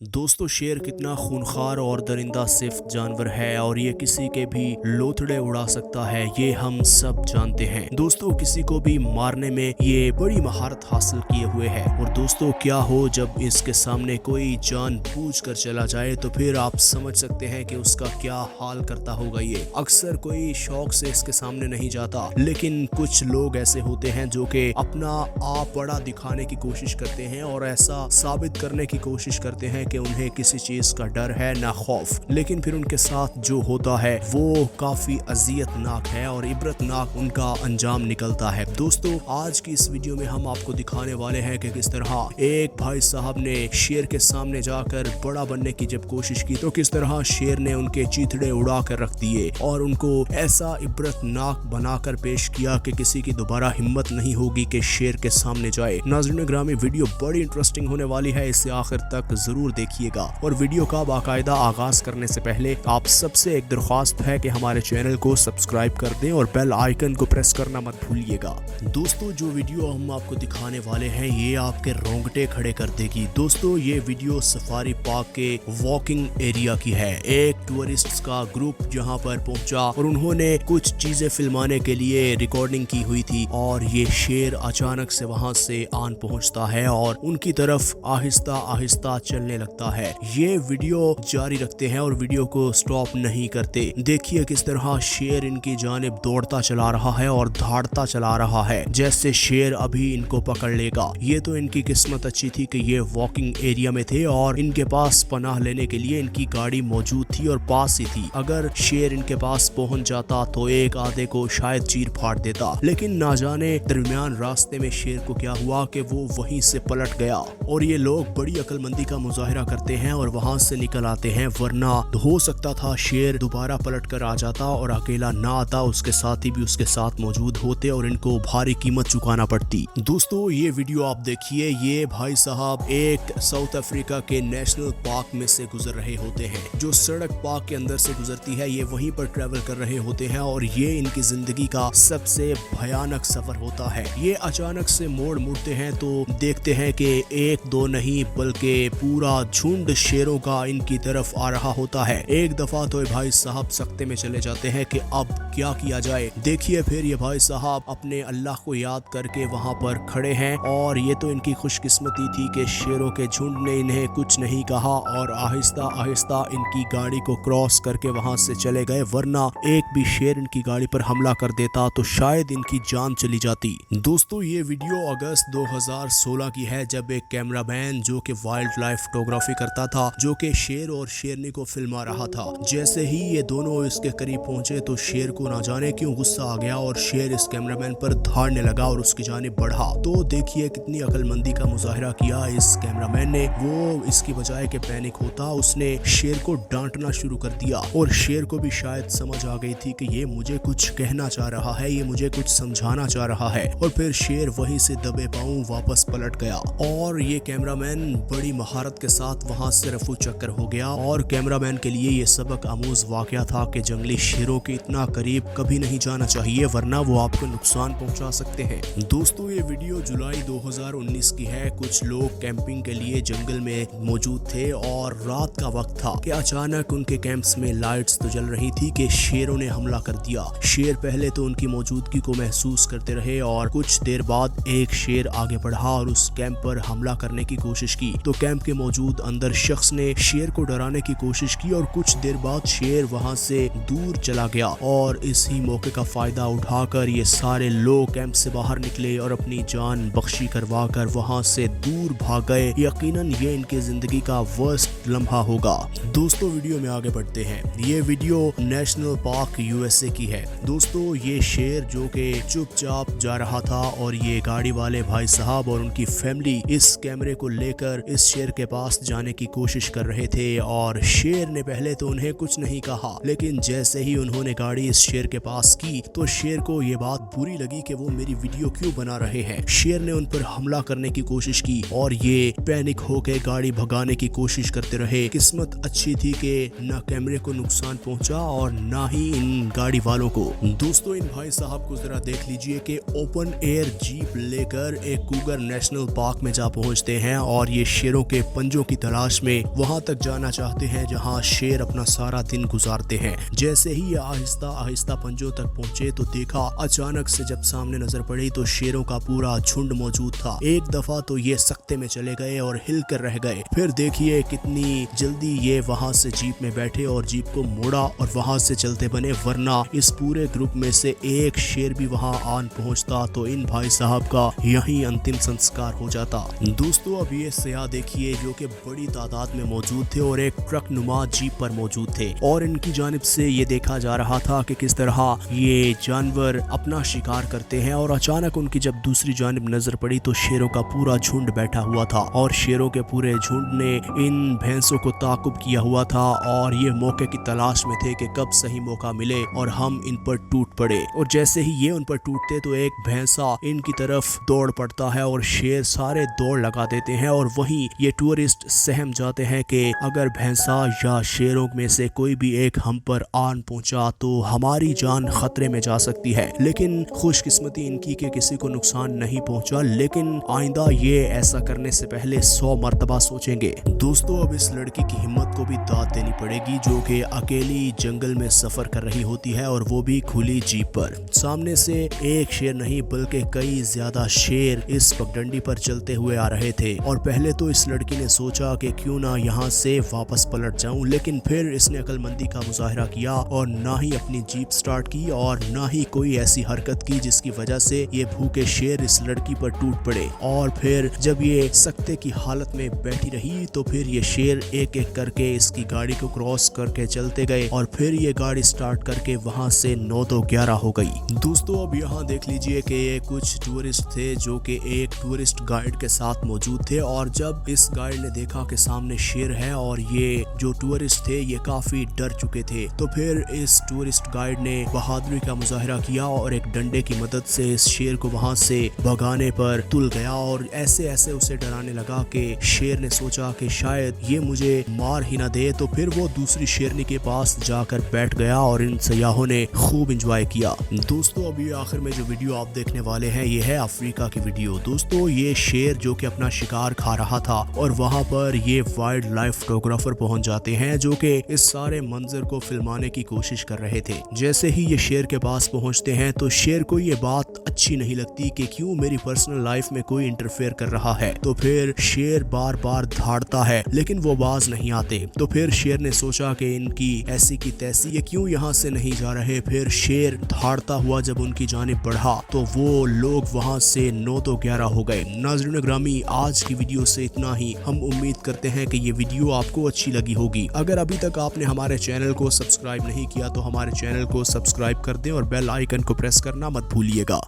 दोस्तों शेर कितना खूंखार और दरिंदा सिर्फ जानवर है और ये किसी के भी लोथड़े उड़ा सकता है, ये हम सब जानते हैं। दोस्तों किसी को भी मारने में ये बड़ी महारत हासिल किए हुए है। और दोस्तों क्या हो जब इसके सामने कोई जानबूझ कर चला जाए तो फिर आप समझ सकते हैं कि उसका क्या हाल करता होगा। ये अक्सर कोई शौक से इसके सामने नहीं जाता, लेकिन कुछ लोग ऐसे होते हैं जो कि अपना आप बड़ा दिखाने की कोशिश करते हैं और ऐसा साबित करने की कोशिश करते हैं कि उन्हें किसी चीज का डर है ना खौफ, लेकिन फिर उनके साथ जो होता है वो काफी अजियतनाक है और इबरतनाक उनका अंजाम निकलता है। दोस्तों आज की इस वीडियो में हम आपको दिखाने वाले हैं कि किस तरह एक भाई साहब ने शेर के सामने जाकर बड़ा बनने की जब कोशिश की तो किस तरह शेर ने उनके चीथड़े उड़ा कर रख दिए और उनको ऐसा इबरतनाक बनाकर पेश किया कि किसी की दोबारा हिम्मत नहीं होगी कि शेर के सामने जाए। नाज़रीन ग्रामी, वीडियो बड़ी इंटरेस्टिंग होने वाली है, इसे आखिर तक जरूर देखिएगा। और वीडियो का बाकायदा आगाज करने से पहले आप सबसे एक दरख्वास्त है कि हमारे चैनल को सब्सक्राइब कर दें और बेल आइकन को प्रेस करना मत भूलिएगा। दोस्तों जो वीडियो हम आपको दिखाने वाले हैं ये आपके रोंगटे खड़े कर देगी। दोस्तों ये वीडियो सफारी पार्क के वॉकिंग एरिया की है। एक टूरिस्ट का ग्रुप जहां पर पहुंचा और उन्होंने कुछ चीजें फिल्माने के लिए रिकॉर्डिंग की हुई थी और ये शेर अचानक से वहां से आन पहुंचता है और उनकी तरफ आहिस्ता आहिस्ता चलने लगता है। ये वीडियो जारी रखते हैं और वीडियो को स्टॉप नहीं करते। देखिए किस तरह शेर इनकी जानिब दौड़ता चला रहा है और धाड़ता चला रहा है जैसे शेर अभी इनको पकड़ लेगा। ये तो इनकी किस्मत अच्छी थी कि ये वॉकिंग एरिया में थे और इनके पास पनाह लेने के लिए इनकी गाड़ी मौजूद थी और पास ही थी। अगर शेर इनके पास पहुंच जाता तो एक आधे को शायद चीर फाड़ देता, लेकिन ना जाने दरमियान रास्ते में शेर को क्या हुआ कि वो वहीं से पलट गया। और ये लोग बड़ी अक्लमंदी का मुजाहिरा करते हैं और वहां से निकल आते हैं, वरना हो सकता था शेर दोबारा पलट कर आ जाता और अकेला ना आता, उसके साथी भी उसके साथ मौजूद होते और इनको भारी कीमत चुकाना पड़ती। दोस्तों ये वीडियो आप देखिए, ये भाई साहब एक साउथ अफ्रीका के नेशनल पार्क में से गुजर रहे होते हैं। जो सड़क पार्क के अंदर से गुजरती है ये वहीं पर ट्रेवल कर रहे होते हैं और ये इनकी जिंदगी का सबसे भयानक सफर होता है। ये अचानक से मोड़ मुड़ते हैं तो देखते हैं कि एक दो नहीं बल्कि पूरा झुंड शेरों का इनकी तरफ आ रहा होता है। एक दफा तो भाई साहब सख्ते में चले जाते हैं कि अब क्या किया जाए। देखिए फिर ये भाई साहब अपने अल्लाह को याद करके वहां पर खड़े हैं और ये तो इनकी खुशकिस्मती थी कि शेरों के झुंड ने इन्हें कुछ नहीं कहा और आहिस्ता आहिस्ता इनकी गाड़ी को क्रॉस करके वहां से चले गए, वरना एक भी शेर इनकी गाड़ी पर हमला कर देता तो शायद इनकी जान चली जाती। दोस्तों ये वीडियो अगस्त 2016 की है जब एक कैमरामैन जो कि वाइल्ड लाइफ फोटोग्राफी करता था जो कि शेर और शेरनी को फिल्मा रहा था। जैसे ही ये दोनों इसके करीब पहुंचे तो शेर को ना जाने क्यों गुस्सा आ गया और शेर इस कैमरामैन पर धाड़ने लगा और उसकी जानिब बढ़ा। तो देखिए कितनी अक्लमंदी का मुजाहिरा किया इस कैमरामैन ने। वो इसकी बजाय के पैनिक होता उसने शेर को डांटना शुरू कर दिया और शेर को भी शायद समझ आ गई थी कि ये मुझे कुछ कहना चाह रहा है, ये मुझे कुछ समझाना चाह रहा है। और फिर शेर वहीं से दबे पांव वापस पलट गया और ये कैमरामैन बड़ी महारत के साथ वहां से रफू चक्कर हो गया। और कैमरामैन के लिए ये सबक आमूज वाकया था कि जंगली शेरों के इतना करीब कभी नहीं जाना चाहिए, वरना वो आपको नुकसान पहुंचा सकते हैं। दोस्तों ये वीडियो जुलाई 2019 की है। कुछ लोग कैंपिंग के लिए जंगल में मौजूद थे और रात का वक्त था कि अचानक उनके कैंप्स में लाइट्स तो जल रही थी कि शेरों ने हमला कर दिया। शेर पहले तो उनकी मौजूदगी को महसूस करते रहे और कुछ देर बाद एक शेर आगे बढ़ा और उस कैंप पर हमला करने की कोशिश की। तो कैंप के मौजूद अंदर शख्स ने शेर को डराने की कोशिश की और कुछ देर बाद शेर वहां से दूर चला गया। और इसी मौके का फायदा उठाकर ये सारे लोग कैंप से बाहर निकले और अपनी जान बख्शी करवा कर वहां से दूर भाग गए। यकीनन ये इनकी जिंदगी का वर्स्ट लम्हा होगा। दोस्तों वीडियो में आगे बढ़ते हैं। ये वीडियो नेशनल पार्क यूएसए की है। दोस्तों ये शेर जो कि चुपचाप जा रहा था और ये गाड़ी वाले भाई साहब और उनकी फैमिली इस कैमरे को लेकर इस शेर के पास जाने की कोशिश कर रहे थे और शेर ने पहले तो उन्हें कुछ नहीं कहा, लेकिन जैसे ही उन्होंने गाड़ी इस शेर के पास की तो शेर को ये बात बुरी लगी कि वो मेरी वीडियो क्यों बना रहे हैं। शेर ने उन पर हमला करने की कोशिश की और ये पैनिक होकर गाड़ी भगाने की कोशिश करते रहे। किस्मत अच्छी थी कि न कैमरे को नुकसान पहुंचा और न ही इन गाड़ी वालों को। दोस्तों इन भाई साहब को जरा देख लीजिए कि ओपन एयर जीप लेकर एक कूगर नेशनल पार्क में जा पहुंचते हैं और ये शेरों के पंजों की तलाश में वहां तक जाना चाहते हैं जहां शेर अपना सारा दिन गुजारते हैं। जैसे ही ये आहिस्ता आहिस्ता पंजों तक पहुंचे तो देखा अचानक से जब सामने नजर पड़ी तो शेरों का पूरा झुंड मौजूद था। एक दफा तो ये सकते में चले गए और हिल कर रह गए। फिर देखिए कितनी जल्दी ये वहां से जीप में बैठे और जीप को मोड़ा और वहां से चलते बने, वरना इस पूरे ग्रुप में से एक शेर भी वहां आन पहुंचता तो इन भाई साहब का यही अंतिम संस्कार हो जाता। दोस्तों अब ये सयाह देखिए जो कि बड़ी तादाद में मौजूद थे और एक ट्रक नुमा जीप पर मौजूद थे और इनकी जानिब से ये देखा जा रहा था कि किस तरह ये जानवर अपना शिकार करते हैं। और अचानक उनकी जब दूसरी जानिब नजर पड़ी तो शेरों का पूरा झुंड बैठा हुआ था और शेरों के पूरे झुंड ने इन भैंसों को ताकुब किया हुआ था और ये मौके की तलाश में थे कि कब सही मौका मिले और हम इन पर टूट पड़े। और जैसे ही ये उन पर टूटते तो एक भैंसा इनकी तरफ दौड़ पड़ता है और शेर सारे दौड़ लगा देते हैं और वहीं ये टूरिस्ट सहम जाते हैं कि अगर भैंसा या शेरों में से कोई भी एक हम पर आन पहुंचा तो हमारी जान खतरे में जा सकती है। लेकिन खुशकिस्मती इनकी कि किसी को नुकसान नहीं पहुंचा, लेकिन आइंदा ये ऐसा करने से पहले 100 मर्तबा सोचेंगे। दोस्तों अब इस लड़की की हिम्मत को भी दाद देनी पड़ेगी जो कि अकेली जंगल में सफर कर रही होती है और वो भी खुली जीप पर। सामने से एक शेर नहीं बल्कि कई ज्यादा शेर इस पगडंडी पर चलते हुए आ रहे थे और पहले तो इस लड़की ने सोचा कि क्यों ना यहाँ से वापस पलट जाऊं, लेकिन फिर इसने अक्लमंदी का मुजाहरा किया और ना ही अपनी जीप स्टार्ट की और ना ही कोई ऐसी हरकत की जिसकी वजह से ये भूखे शेर इस लड़की पर टूट पड़े। और फिर जब ये सकते की हालत में बैठी रही तो फिर ये शेर एक एक करके इसकी गाड़ी को क्रॉस करके चलते गए और फिर ये गाड़ी स्टार्ट करके वहां से 9 तो 11 हो गई। दोस्तों अब यहाँ देख लीजिए कि ये कुछ टूरिस्ट थे जो कि एक टूरिस्ट गाइड के साथ मौजूद थे और जब इस गाइड ने देखा कि सामने शेर है और ये जो टूरिस्ट थे ये काफी डर चुके थे तो फिर इस टूरिस्ट गाइड ने बहादुरी का मुजाहरा किया और एक डंडे की मदद से इस शेर को वहां से भगाने पर तुल गया और ऐसे ऐसे उसे डराने लगा कि शेर ने सोचा कि शायद ये मुझे मार ही ना दे। तो फिर वो दूसरी शेरनी के पास जाकर बैठ गया और इन सयाहों ने खूब एंजॉय किया। दोस्तों अभी आखिर में जो वीडियो आप देखने वाले हैं ये है अफ्रीका की वीडियो। दोस्तों ये शेर जो कि अपना शिकार खा रहा था और वहां पर ये वाइल्ड लाइफ फोटोग्राफर पहुंच जाते हैं जो कि इस सारे मंजर को फिल्माने की कोशिश कर रहे थे। जैसे ही ये शेर के पास पहुंचते हैं तो शेर को ये बात अच्छी नहीं लगती कि क्यों मेरी पर्सनल लाइफ में कोई इंटरफेयर कर रहा है। तो फिर शेर बार बार धाड़ता है लेकिन वो बाज नहीं आते। तो फिर शेर ने सोचा कि इनकी ऐसी की तैसी ये क्यों यहाँ से नहीं जा रहे। फिर शेर धाड़ता हुआ जब उनकी जानिब बढ़ा तो वो लोग वहां से 9 तो 11 हो गए। नाज़रीन ग्रामी आज की वीडियो से इतना ही। हम उम्मीद करते हैं कि ये वीडियो आपको अच्छी लगी होगी। अगर अभी तक आपने हमारे चैनल को सब्सक्राइब नहीं किया तो हमारे चैनल को सब्सक्राइब कर दें और बेल आइकन को प्रेस करना मत भूलिएगा।